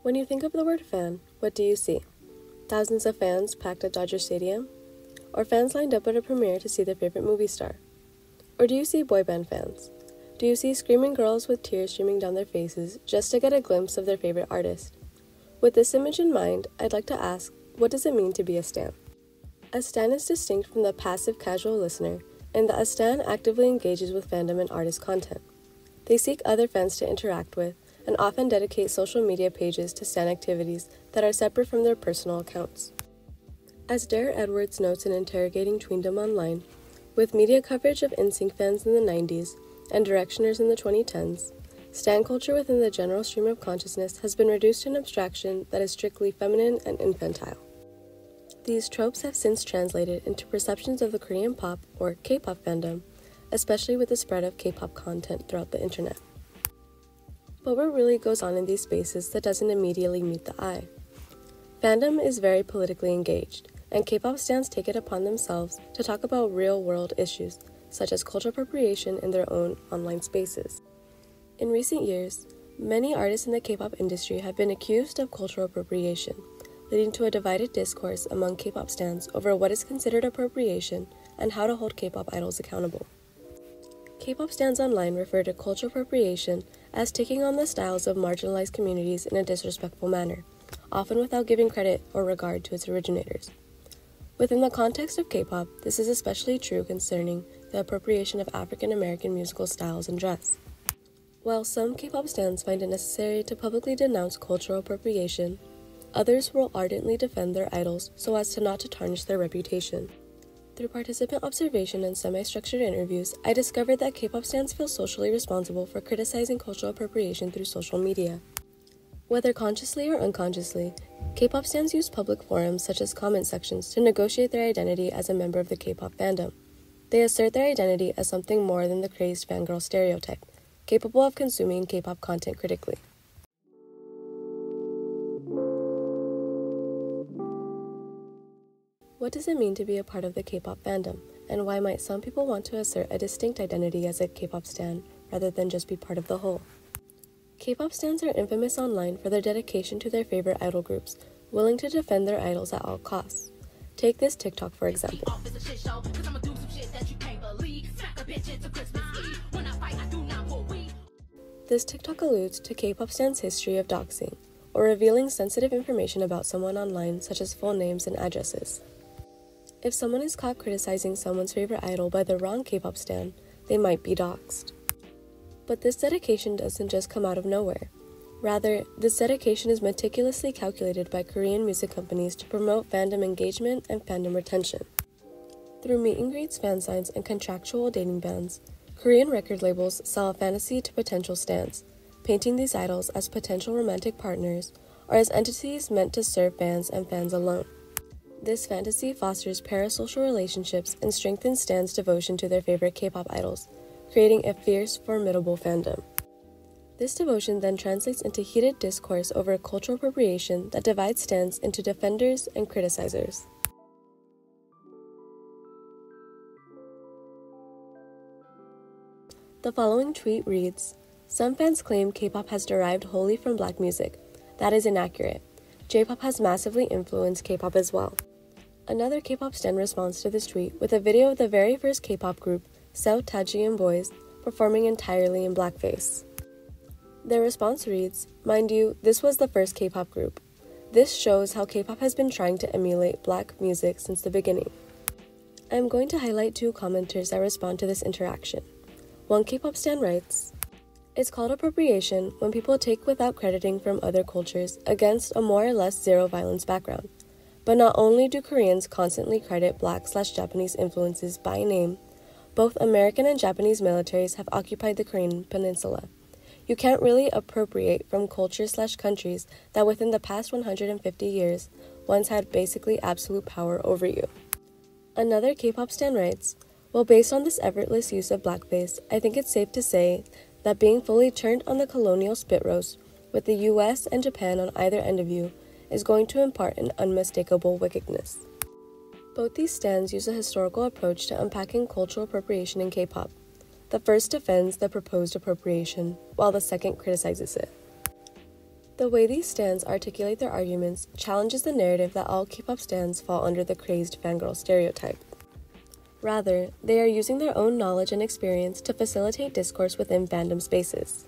When you think of the word fan, what do you see? Thousands of fans packed at Dodger Stadium? Or fans lined up at a premiere to see their favorite movie star? Or do you see boy band fans? Do you see screaming girls with tears streaming down their faces just to get a glimpse of their favorite artist? With this image in mind, I'd like to ask, what does it mean to be a stan? A stan is distinct from the passive casual listener, in that a stan actively engages with fandom and artist content. They seek other fans to interact with, and often dedicate social media pages to stan activities that are separate from their personal accounts. As Dare Edwards notes in Interrogating Tweendom Online, with media coverage of NSYNC fans in the 90s and Directioners in the 2010s, stan culture within the general stream of consciousness has been reduced to an abstraction that is strictly feminine and infantile. These tropes have since translated into perceptions of the Korean pop or K-pop fandom, especially with the spread of K-pop content throughout the internet. But what really goes on in these spaces that doesn't immediately meet the eye? Fandom is very politically engaged, and K-pop stans take it upon themselves to talk about real-world issues, such as cultural appropriation in their own online spaces. In recent years, many artists in the K-pop industry have been accused of cultural appropriation, leading to a divided discourse among K-pop stans over what is considered appropriation and how to hold K-pop idols accountable. K-pop stans online refer to cultural appropriation as taking on the styles of marginalized communities in a disrespectful manner, often without giving credit or regard to its originators. Within the context of K-pop, this is especially true concerning the appropriation of African American musical styles and dress. While some K-pop stans find it necessary to publicly denounce cultural appropriation, others will ardently defend their idols so as to not to tarnish their reputation. Through participant observation and semi-structured interviews, I discovered that K-pop stans feel socially responsible for criticizing cultural appropriation through social media. Whether consciously or unconsciously, K-pop stans use public forums such as comment sections to negotiate their identity as a member of the K-pop fandom. They assert their identity as something more than the crazed fangirl stereotype, capable of consuming K-pop content critically. What does it mean to be a part of the K-pop fandom, and why might some people want to assert a distinct identity as a K-pop stan rather than just be part of the whole? K-pop stans are infamous online for their dedication to their favorite idol groups, willing to defend their idols at all costs. Take this TikTok for example. This TikTok alludes to K-pop stans' history of doxing, or revealing sensitive information about someone online such as full names and addresses. If someone is caught criticizing someone's favorite idol by the wrong K-pop stan, they might be doxxed. But this dedication doesn't just come out of nowhere. Rather, this dedication is meticulously calculated by Korean music companies to promote fandom engagement and fandom retention. Through meet and greets, fan signs, and contractual dating bans, Korean record labels sell a fantasy to potential stans, painting these idols as potential romantic partners or as entities meant to serve fans and fans alone. This fantasy fosters parasocial relationships and strengthens stans' devotion to their favorite K-pop idols, creating a fierce, formidable fandom. This devotion then translates into heated discourse over cultural appropriation that divides stans into defenders and criticizers. The following tweet reads, "Some fans claim K-pop has derived wholly from black music. That is inaccurate. J-pop has massively influenced K-pop as well." Another K-pop stan responds to this tweet with a video of the very first K-pop group, South Taejian Boys, performing entirely in blackface. Their response reads, "Mind you, this was the first K-pop group. This shows how K-pop has been trying to emulate black music since the beginning." I am going to highlight two commenters that respond to this interaction. One K-pop stan writes, "It's called appropriation when people take without crediting from other cultures against a more or less zero violence background. But not only do Koreans constantly credit Black/Japanese influences by name, both American and Japanese militaries have occupied the Korean peninsula. You can't really appropriate from cultures/countries that within the past 150 years once had basically absolute power over you." Another K-pop stan writes, "Well, based on this effortless use of blackface, I think it's safe to say that being fully turned on the colonial spit roast, with the US and Japan on either end of you, is going to impart an unmistakable wickedness." Both these stans use a historical approach to unpacking cultural appropriation in K-pop. The first defends the proposed appropriation, while the second criticizes it. The way these stans articulate their arguments challenges the narrative that all K-pop stans fall under the crazed fangirl stereotype. Rather, they are using their own knowledge and experience to facilitate discourse within fandom spaces.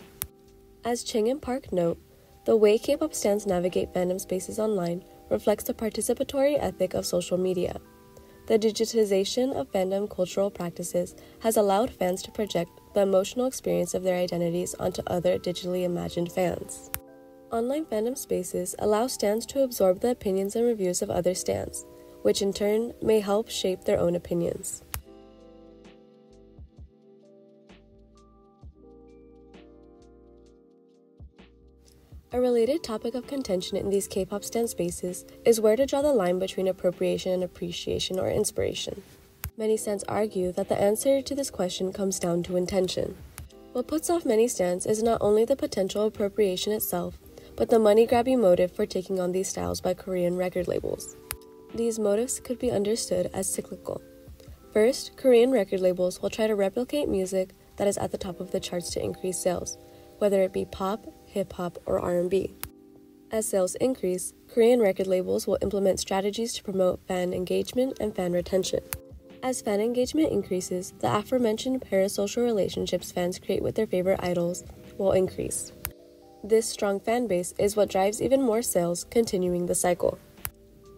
As Ching and Park note, the way K-pop stans navigate fandom spaces online reflects the participatory ethic of social media. The digitization of fandom cultural practices has allowed fans to project the emotional experience of their identities onto other digitally imagined fans. Online fandom spaces allow stans to absorb the opinions and reviews of other stans, which in turn may help shape their own opinions. A related topic of contention in these K-pop stan spaces is where to draw the line between appropriation and appreciation or inspiration. Many stans argue that the answer to this question comes down to intention. What puts off many stans is not only the potential appropriation itself, but the money-grabbing motive for taking on these styles by Korean record labels. These motives could be understood as cyclical. First, Korean record labels will try to replicate music that is at the top of the charts to increase sales, whether it be pop, hip-hop, or R&B. As sales increase, Korean record labels will implement strategies to promote fan engagement and fan retention. As fan engagement increases, the aforementioned parasocial relationships fans create with their favorite idols will increase. This strong fan base is what drives even more sales, continuing the cycle.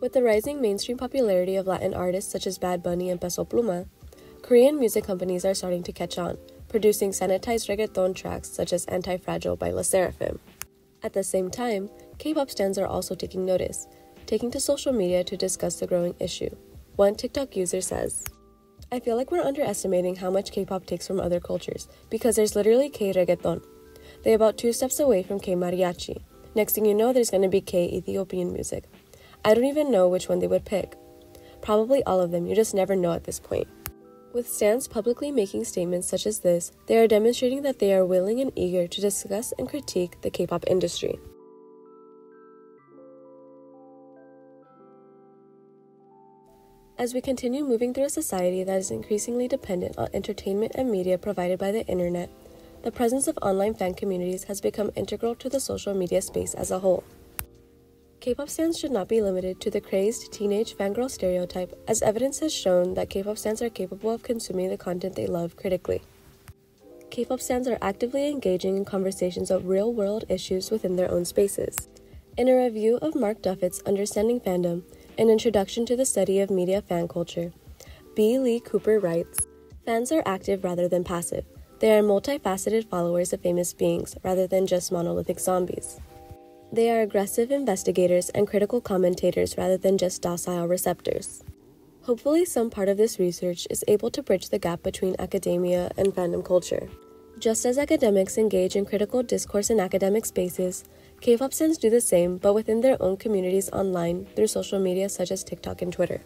With the rising mainstream popularity of Latin artists such as Bad Bunny and Peso Pluma, Korean music companies are starting to catch on, producing sanitized reggaeton tracks such as Anti-Fragile by La Seraphim. At the same time, K-pop stans are also taking notice, taking to social media to discuss the growing issue. One TikTok user says, "I feel like we're underestimating how much K-pop takes from other cultures, because there's literally K-reggaeton. They're about 2 steps away from K-mariachi. Next thing you know, there's going to be K-Ethiopian music. I don't even know which one they would pick. Probably all of them, you just never know at this point." With stans publicly making statements such as this, they are demonstrating that they are willing and eager to discuss and critique the K-pop industry. As we continue moving through a society that is increasingly dependent on entertainment and media provided by the internet, the presence of online fan communities has become integral to the social media space as a whole. K-pop stans should not be limited to the crazed teenage fangirl stereotype, as evidence has shown that K-pop stans are capable of consuming the content they love critically. K-pop stans are actively engaging in conversations of real-world issues within their own spaces. In a review of Mark Duffett's Understanding Fandom, an introduction to the study of media fan culture, B. Lee Cooper writes, "Fans are active rather than passive. They are multifaceted followers of famous beings rather than just monolithic zombies. They are aggressive investigators and critical commentators rather than just docile receptors." Hopefully, some part of this research is able to bridge the gap between academia and fandom culture. Just as academics engage in critical discourse in academic spaces, K-pop stans do the same, but within their own communities online through social media such as TikTok and Twitter.